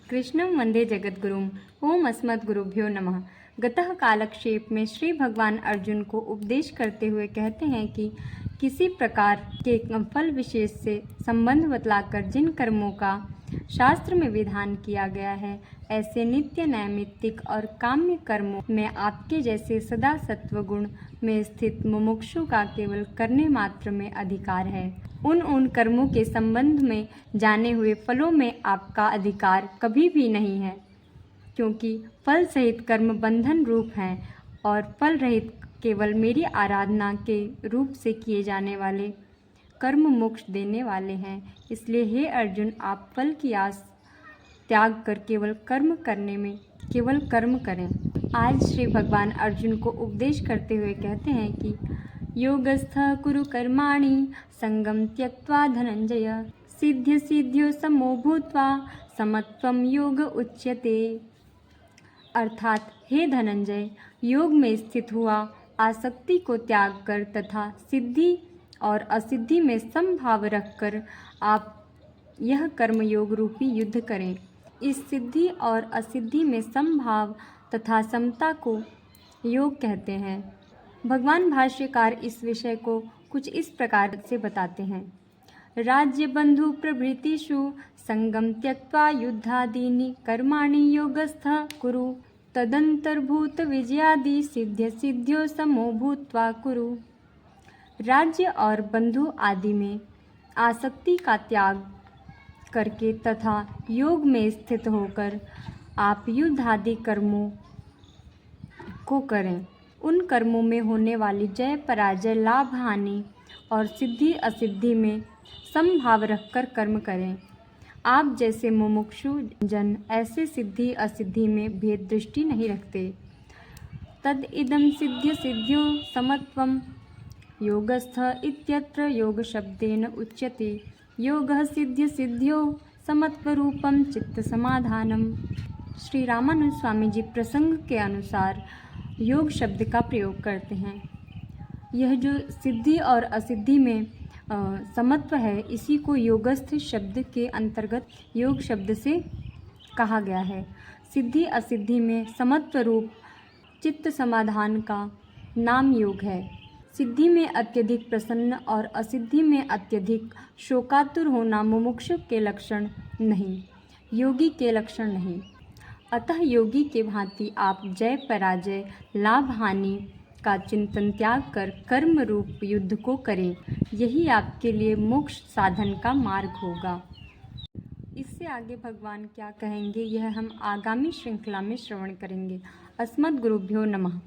कृष्णं वंदे जगद्गुरुम्। ओम अस्मद्गुरुभ्यो नमः। गतः कालक्षेप में श्री भगवान अर्जुन को उपदेश करते हुए कहते हैं कि किसी प्रकार के फल विशेष से संबंध बतलाकर जिन कर्मों का शास्त्र में विधान किया गया है, ऐसे नित्य नैमित्तिक और काम्य कर्मों में आपके जैसे सदा सत्व गुण में स्थित मुमुक्षु का केवल करने मात्र में अधिकार है। उन कर्मों के संबंध में जाने हुए फलों में आपका अधिकार कभी भी नहीं है, क्योंकि फल सहित कर्म बंधन रूप हैं और फल रहित केवल मेरी आराधना के रूप से किए जाने वाले कर्म मोक्ष देने वाले हैं। इसलिए हे अर्जुन, आप फल की आस त्याग कर केवल कर्म करें। आज श्री भगवान अर्जुन को उपदेश करते हुए कहते हैं कि योगस्थ कुरु कर्माणि संगम त्यक्त्वा धनंजय सिद्ध्य सिद्ध्यो समो भूत्वा समत्वम योग उच्यते। अर्थात हे धनंजय, योग में स्थित हुआ आसक्ति को त्याग कर तथा सिद्धि और असिद्धि में समभाव रखकर आप यह कर्मयोग रूपी युद्ध करें। इस सिद्धि और असिद्धि में समभाव तथा समता को योग कहते हैं। भगवान भाष्यकार इस विषय को कुछ इस प्रकार से बताते हैं। राज्य बंधु प्रभृतिषु संगम त्यक्त्वा युद्धादीनि कर्माणि योगस्थः कुरु तदंतर्भूत विजयादि सिद्ध्य सिद्ध्यो समो भूत्वा कुरु। राज्य और बंधु आदि में आसक्ति का त्याग करके तथा योग में स्थित होकर आप युद्ध आदि कर्मों को करें। उन कर्मों में होने वाली जय पराजय, लाभ हानि और सिद्धि असिद्धि में समभाव रखकर कर्म करें। आप जैसे मुमुक्षु जन ऐसे सिद्धि असिद्धि में भेद दृष्टि नहीं रखते। तद इदम सिद्ध्य सिद्ध्यो समत्वम योगस्थ इत्यत्र योग शब्देन उच्यते। योगः सिद्ध्य सिद्ध्यो समत्वरूपम चित्त समाधानम। श्री रामानुज स्वामी जी प्रसंग के अनुसार योग शब्द का प्रयोग करते हैं। यह जो सिद्धि और असिद्धि में समत्व है, इसी को योगस्थ शब्द के अंतर्गत योग शब्द से कहा गया है। सिद्धि असिद्धि में समत्व रूप चित्त समाधान का नाम योग है। सिद्धि में अत्यधिक प्रसन्न और असिद्धि में अत्यधिक शोकातुर होना मुमुक्षु के लक्षण नहीं, योगी के लक्षण नहीं। अतः योगी के भांति आप जय पराजय, लाभ हानि का चिंतन त्याग कर कर्म रूप युद्ध को करें। यही आपके लिए मोक्ष साधन का मार्ग होगा। इससे आगे भगवान क्या कहेंगे, यह हम आगामी श्रृंखला में श्रवण करेंगे। अस्मद्गुरुभ्यो नमः।